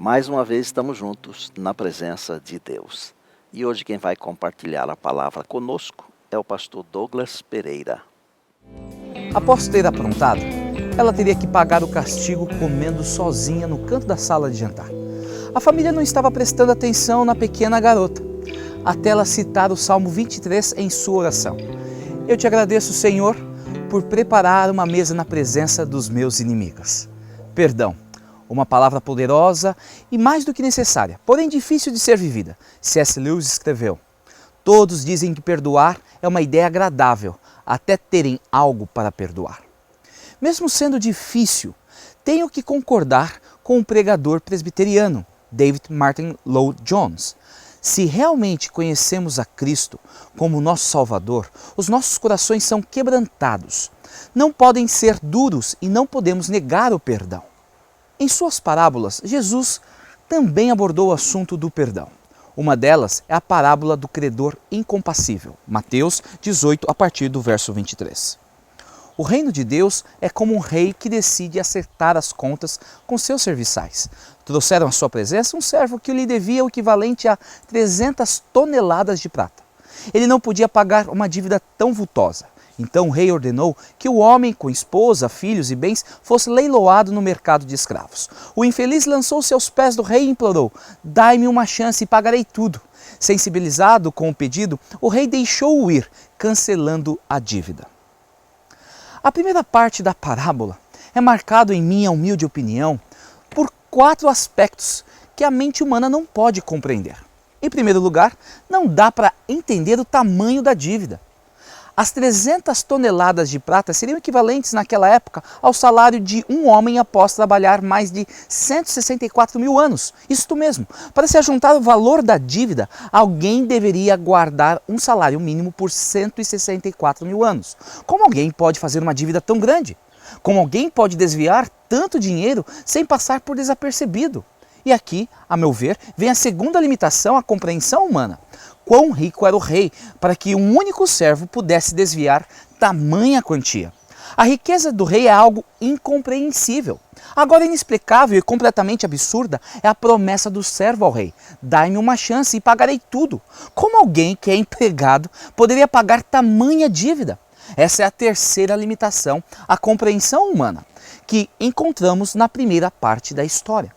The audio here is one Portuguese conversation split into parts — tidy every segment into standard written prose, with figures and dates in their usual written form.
Mais uma vez estamos juntos na presença de Deus. E hoje quem vai compartilhar a palavra conosco é o pastor Douglas Pereira. Após ter aprontado, ela teria que pagar o castigo comendo sozinha no canto da sala de jantar. A família não estava prestando atenção na pequena garota, até ela citar o Salmo 23 em sua oração. Eu te agradeço, Senhor, por preparar uma mesa na presença dos meus inimigos. Perdão, uma palavra poderosa e mais do que necessária, porém difícil de ser vivida. C.S. Lewis escreveu: todos dizem que perdoar é uma ideia agradável, até terem algo para perdoar. Mesmo sendo difícil, tenho que concordar com o pregador presbiteriano, David Martin Lloyd-Jones. Se realmente conhecemos a Cristo como nosso Salvador, os nossos corações são quebrantados. Não podem ser duros e não podemos negar o perdão. Em suas parábolas, Jesus também abordou o assunto do perdão. Uma delas é a parábola do credor incompassível, Mateus 18, a partir do verso 23. O reino de Deus é como um rei que decide acertar as contas com seus serviçais. Trouxeram à sua presença um servo que lhe devia o equivalente a 300 toneladas de prata. Ele não podia pagar uma dívida tão vultosa. Então o rei ordenou que o homem com esposa, filhos e bens fosse leiloado no mercado de escravos. O infeliz lançou-se aos pés do rei e implorou: dai-me uma chance e pagarei tudo. Sensibilizado com o pedido, o rei deixou-o ir, cancelando a dívida. A primeira parte da parábola é marcado, em minha humilde opinião, por 4 aspectos que a mente humana não pode compreender. Em primeiro lugar, não dá para entender o tamanho da dívida. As 300 toneladas de prata seriam equivalentes naquela época ao salário de um homem após trabalhar mais de 164 mil anos. Isto mesmo, para se ajuntar o valor da dívida, alguém deveria guardar um salário mínimo por 164 mil anos. Como alguém pode fazer uma dívida tão grande? Como alguém pode desviar tanto dinheiro sem passar por desapercebido? E aqui, a meu ver, vem a segunda limitação à compreensão humana. Quão rico era o rei para que um único servo pudesse desviar tamanha quantia. A riqueza do rei é algo incompreensível. Agora, inexplicável e completamente absurda é a promessa do servo ao rei: dai-me uma chance e pagarei tudo. Como alguém que é empregado poderia pagar tamanha dívida? Essa é a terceira limitação à compreensão humana que encontramos na primeira parte da história.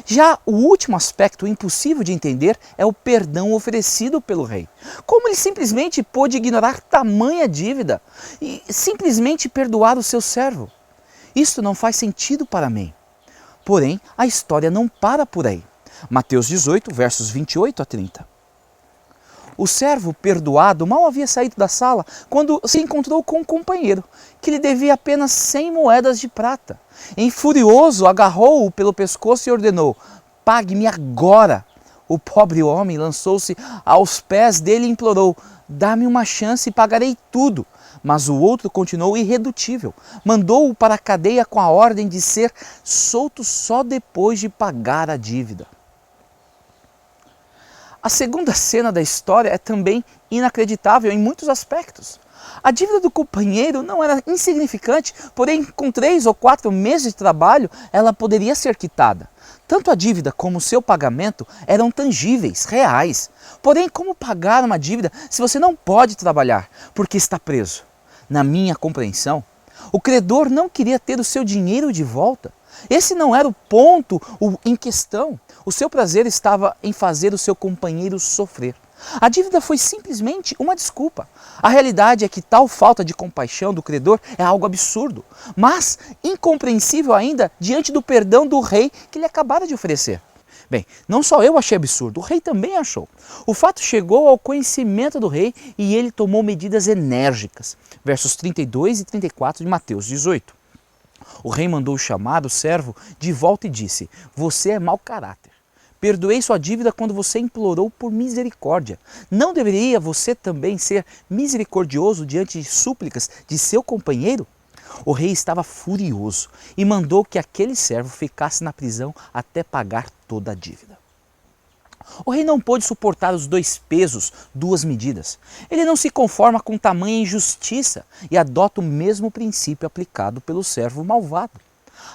Já o último aspecto impossível de entender é o perdão oferecido pelo rei. Como ele simplesmente pôde ignorar tamanha dívida e simplesmente perdoar o seu servo? Isto não faz sentido para mim. Porém, a história não para por aí. Mateus 18, versos 28 a 30. O servo perdoado mal havia saído da sala quando se encontrou com um companheiro que lhe devia apenas 100 moedas de prata. Em furioso, agarrou-o pelo pescoço e ordenou: pague-me agora. O pobre homem lançou-se aos pés dele e implorou: dá-me uma chance e pagarei tudo. Mas o outro continuou irredutível. Mandou-o para a cadeia com a ordem de ser solto só depois de pagar a dívida. A segunda cena da história é também inacreditável em muitos aspectos. A dívida do companheiro não era insignificante, porém com 3 ou 4 meses de trabalho ela poderia ser quitada. Tanto a dívida como o seu pagamento eram tangíveis, reais. Porém, como pagar uma dívida se você não pode trabalhar porque está preso? Na minha compreensão, o credor não queria ter o seu dinheiro de volta. Esse não era o ponto em questão. O seu prazer estava em fazer o seu companheiro sofrer. A dívida foi simplesmente uma desculpa. A realidade é que tal falta de compaixão do credor é algo absurdo, mas incompreensível ainda diante do perdão do rei que lhe acabara de oferecer. Bem, não só eu achei absurdo, o rei também achou. O fato chegou ao conhecimento do rei e ele tomou medidas enérgicas. Versos 32 e 34 de Mateus 18. O rei mandou chamar o servo de volta e disse: você é mau caráter. Perdoei sua dívida quando você implorou por misericórdia. Não deveria você também ser misericordioso diante de súplicas de seu companheiro? O rei estava furioso e mandou que aquele servo ficasse na prisão até pagar toda a dívida. O rei não pôde suportar os 2 pesos, 2 medidas. Ele não se conforma com tamanha injustiça e adota o mesmo princípio aplicado pelo servo malvado.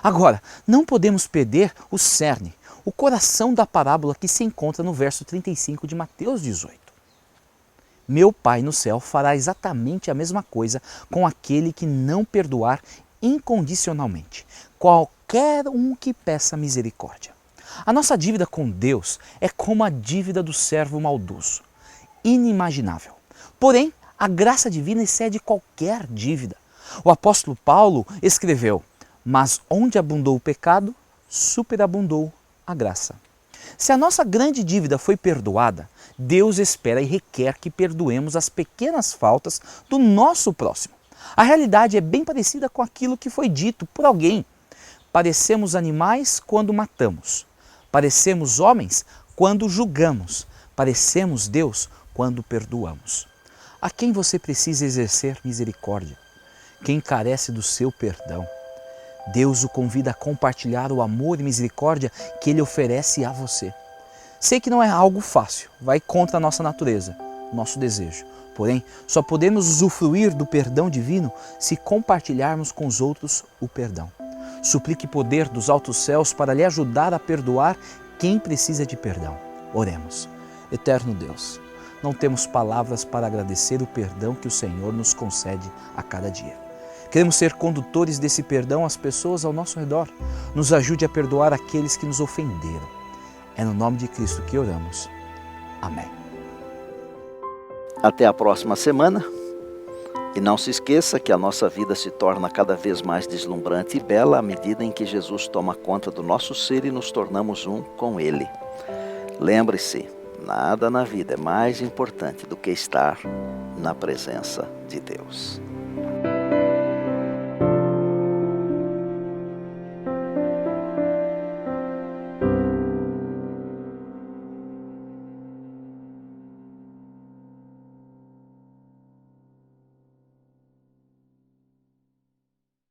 Agora, não podemos perder o cerne. o coração da parábola que se encontra no verso 35 de Mateus 18. Meu Pai no céu fará exatamente a mesma coisa com aquele que não perdoar incondicionalmente qualquer um que peça misericórdia. A nossa dívida com Deus é como a dívida do servo maldoso, inimaginável. Porém, a graça divina excede qualquer dívida. O apóstolo Paulo escreveu: mas onde abundou o pecado, superabundou a graça. Se a nossa grande dívida foi perdoada, Deus espera e requer que perdoemos as pequenas faltas do nosso próximo. A realidade é bem parecida com aquilo que foi dito por alguém. Parecemos animais quando matamos. Parecemos homens quando julgamos. Parecemos Deus quando perdoamos. A quem você precisa exercer misericórdia? Quem carece do seu perdão? Deus o convida a compartilhar o amor e misericórdia que Ele oferece a você. Sei que não é algo fácil, vai contra a nossa natureza, nosso desejo. Porém, só podemos usufruir do perdão divino se compartilharmos com os outros o perdão. Suplique poder dos altos céus para lhe ajudar a perdoar quem precisa de perdão. Oremos. Eterno Deus, não temos palavras para agradecer o perdão que o Senhor nos concede a cada dia. Queremos ser condutores desse perdão às pessoas ao nosso redor. Nos ajude a perdoar aqueles que nos ofenderam. É no nome de Cristo que oramos. Amém. Até a próxima semana. E não se esqueça que a nossa vida se torna cada vez mais deslumbrante e bela à medida em que Jesus toma conta do nosso ser e nos tornamos um com Ele. Lembre-se, nada na vida é mais importante do que estar na presença de Deus.